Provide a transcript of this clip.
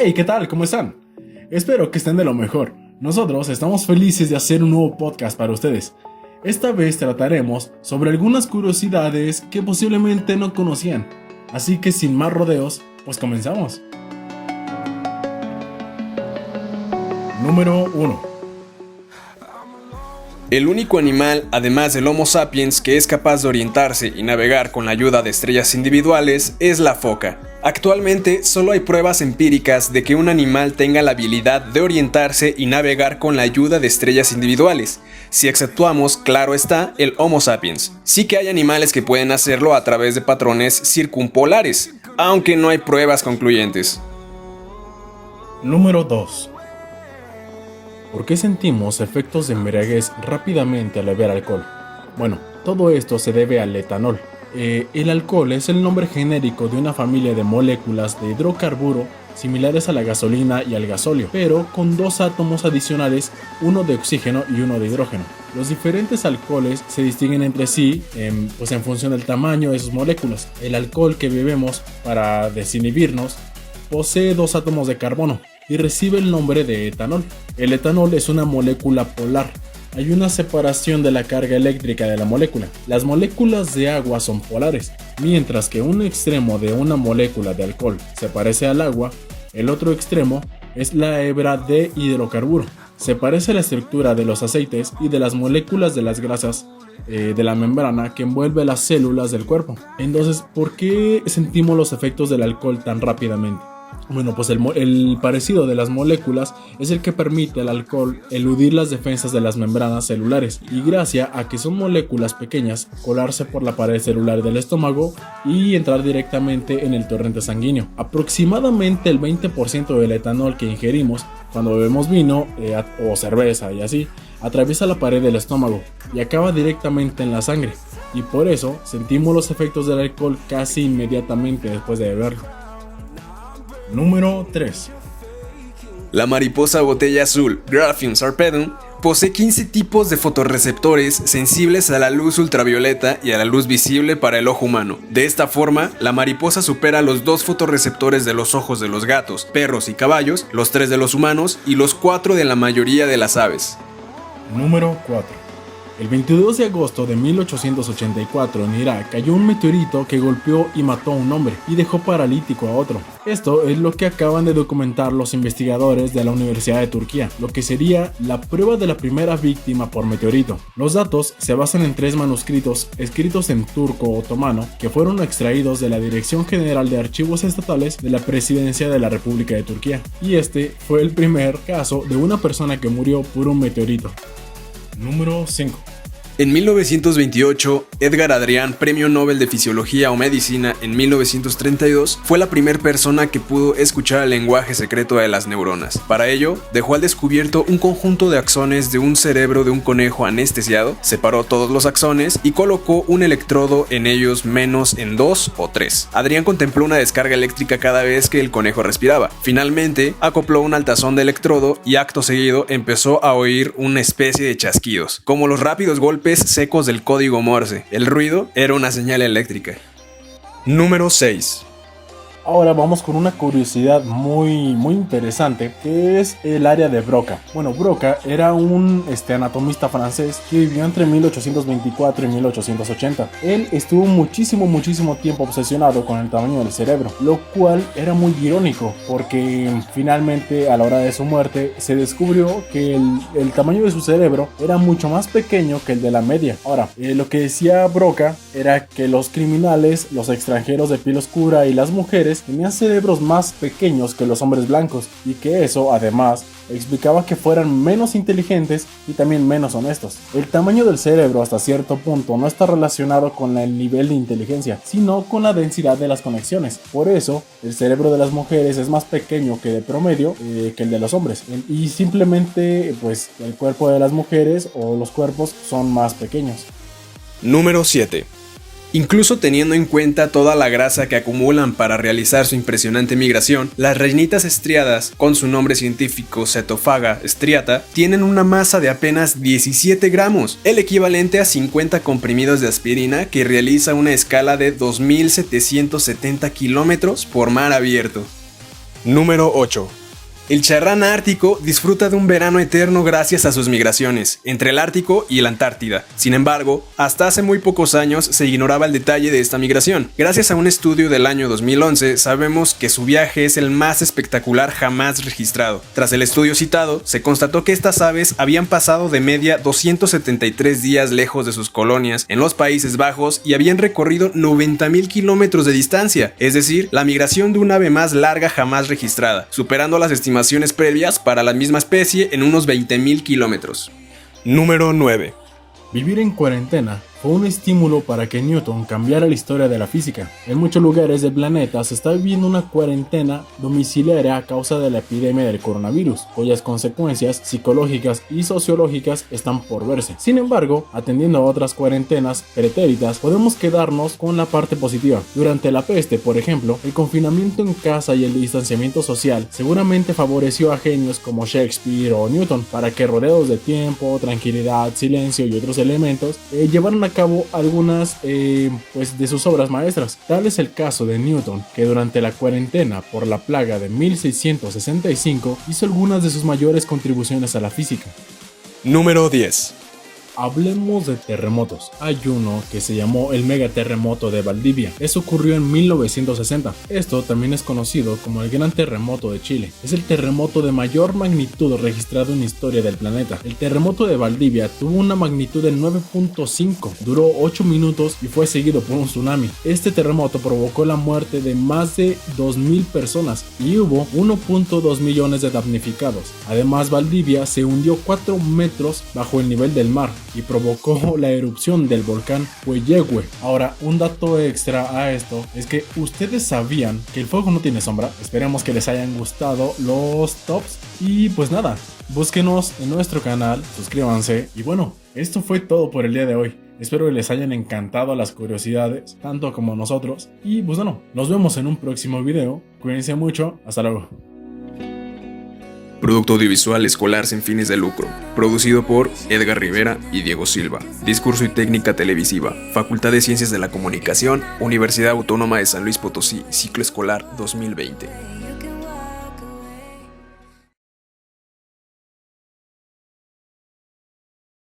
Hey, ¿qué tal? ¿Cómo están? Espero que estén de lo mejor. Nosotros estamos felices de hacer un nuevo podcast para ustedes. Esta vez trataremos sobre algunas curiosidades que posiblemente no conocían. Así que sin más rodeos, pues comenzamos. Número 1. El único animal, además del Homo sapiens, que es capaz de orientarse y navegar con la ayuda de estrellas individuales es la foca. Actualmente solo hay pruebas empíricas de que un animal tenga la habilidad de orientarse y navegar con la ayuda de estrellas individuales, si exceptuamos, claro está, el Homo sapiens. Sí que hay animales que pueden hacerlo a través de patrones circumpolares, aunque no hay pruebas concluyentes. Número 2. ¿Por qué sentimos efectos de embriaguez rápidamente al beber alcohol? Bueno, todo esto se debe al etanol. El alcohol es el nombre genérico de una familia de moléculas de hidrocarburo similares a la gasolina y al gasóleo, pero con dos átomos adicionales, uno de oxígeno y uno de hidrógeno. Los diferentes alcoholes se distinguen entre sí en función del tamaño de sus moléculas. El alcohol que bebemos para desinhibirnos posee dos átomos de carbono y recibe el nombre de etanol. El etanol es una molécula polar. Hay una separación de la carga eléctrica de la molécula. Las moléculas de agua son polares, mientras que un extremo de una molécula de alcohol se parece al agua, el otro extremo es la hebra de hidrocarburo. Se parece a la estructura de los aceites y de las moléculas de las grasas de la membrana que envuelve las células del cuerpo. Entonces, ¿por qué sentimos los efectos del alcohol tan rápidamente? Bueno, pues el parecido de las moléculas es el que permite al alcohol eludir las defensas de las membranas celulares y gracias a que son moléculas pequeñas, colarse por la pared celular del estómago y entrar directamente en el torrente sanguíneo. Aproximadamente el 20% del etanol que ingerimos cuando bebemos vino o cerveza y así, atraviesa la pared del estómago y acaba directamente en la sangre, y por eso sentimos los efectos del alcohol casi inmediatamente después de beberlo. Número 3. La mariposa botella azul, Graphium sarpedum, posee 15 tipos de fotorreceptores sensibles a la luz ultravioleta y a la luz visible para el ojo humano. De esta forma, la mariposa supera los 2 fotorreceptores de los ojos de los gatos, perros y caballos, los 3 de los humanos y los 4 de la mayoría de las aves. Número 4. El 22 de agosto de 1884 en Irak cayó un meteorito que golpeó y mató a un hombre y dejó paralítico a otro. Esto es lo que acaban de documentar los investigadores de la Universidad de Turquía, lo que sería la prueba de la primera víctima por meteorito. Los datos se basan en 3 manuscritos escritos en turco otomano que fueron extraídos de la Dirección General de Archivos Estatales de la Presidencia de la República de Turquía, y este fue el primer caso de una persona que murió por un meteorito. Número 5. En 1928, Edgar Adrián, Premio Nobel de Fisiología o Medicina en 1932, fue la primera persona que pudo escuchar el lenguaje secreto de las neuronas. Para ello, dejó al descubierto un conjunto de axones de un cerebro de un conejo anestesiado, separó todos los axones y colocó un electrodo en ellos menos en 2 o 3. Adrián contempló una descarga eléctrica cada vez que el conejo respiraba. Finalmente, acopló un altazón de electrodo y acto seguido empezó a oír una especie de chasquidos, como los rápidos golpes secos del código Morse. El ruido era una señal eléctrica. Número 6. Ahora vamos con una curiosidad muy interesante, que es el área de Broca. Bueno, Broca era un anatomista francés que vivió entre 1824 y 1880. Él estuvo muchísimo tiempo obsesionado con el tamaño del cerebro, lo cual era muy irónico, porque finalmente a la hora de su muerte se descubrió que el tamaño de su cerebro era mucho más pequeño que el de la media. Ahora, lo que decía Broca era que los criminales, los extranjeros de piel oscura y las mujeres tenían cerebros más pequeños que los hombres blancos, y que eso además explicaba que fueran menos inteligentes y también menos honestos. El tamaño del cerebro hasta cierto punto no está relacionado con el nivel de inteligencia, sino con la densidad de las conexiones. Por eso el cerebro de las mujeres es más pequeño que de promedio que el de los hombres, y simplemente pues el cuerpo de las mujeres o los cuerpos son más pequeños. Número 7. Incluso teniendo en cuenta toda la grasa que acumulan para realizar su impresionante migración, las renitas estriadas, con su nombre científico Cetophaga striata, tienen una masa de apenas 17 gramos, el equivalente a 50 comprimidos de aspirina, que realiza una escala de 2.770 kilómetros por mar abierto. Número 8. El charrán ártico disfruta de un verano eterno gracias a sus migraciones entre el Ártico y la Antártida. Sin embargo, hasta hace muy pocos años se ignoraba el detalle de esta migración. Gracias a un estudio del año 2011, sabemos que su viaje es el más espectacular jamás registrado. Tras el estudio citado, se constató que estas aves habían pasado de media 273 días lejos de sus colonias en los Países Bajos y habían recorrido 90.000 kilómetros de distancia, es decir, la migración de un ave más larga jamás registrada, superando las estimaciones previas para la misma especie en unos 20.000 kilómetros. Número 9. Vivir en cuarentena fue un estímulo para que Newton cambiara la historia de la física. En muchos lugares del planeta se está viviendo una cuarentena domiciliaria a causa de la epidemia del coronavirus, cuyas consecuencias psicológicas y sociológicas están por verse. Sin embargo, atendiendo a otras cuarentenas pretéritas, podemos quedarnos con la parte positiva. Durante la peste, por ejemplo, el confinamiento en casa y el distanciamiento social seguramente favoreció a genios como Shakespeare o Newton para que, rodeados de tiempo, tranquilidad, silencio y otros elementos, llevaran a cabo algunas de sus obras maestras. Tal es el caso de Newton, que durante la cuarentena por la plaga de 1665 hizo algunas de sus mayores contribuciones a la física. Número 10. Hablemos de terremotos. Hay uno que se llamó el megaterremoto de Valdivia. Eso ocurrió en 1960. Esto también es conocido como el Gran Terremoto de Chile. Es el terremoto de mayor magnitud registrado en la historia del planeta. El terremoto de Valdivia tuvo una magnitud de 9.5, duró 8 minutos y fue seguido por un tsunami. Este terremoto provocó la muerte de más de 2.000 personas y hubo 1.2 millones de damnificados. Además, Valdivia se hundió 4 metros bajo el nivel del mar y provocó la erupción del volcán Puyehue. Ahora, un dato extra a esto es que ustedes sabían que el fuego no tiene sombra. Esperemos que les hayan gustado los tops y pues nada, búsquenos en nuestro canal, suscríbanse y bueno, esto fue todo por el día de hoy. Espero que les hayan encantado las curiosidades, tanto como nosotros. Y pues bueno, nos vemos en un próximo video. Cuídense mucho, hasta luego. Producto audiovisual escolar sin fines de lucro. Producido por Edgar Rivera y Diego Silva. Discurso y técnica televisiva. Facultad de Ciencias de la Comunicación, Universidad Autónoma de San Luis Potosí, ciclo escolar 2020.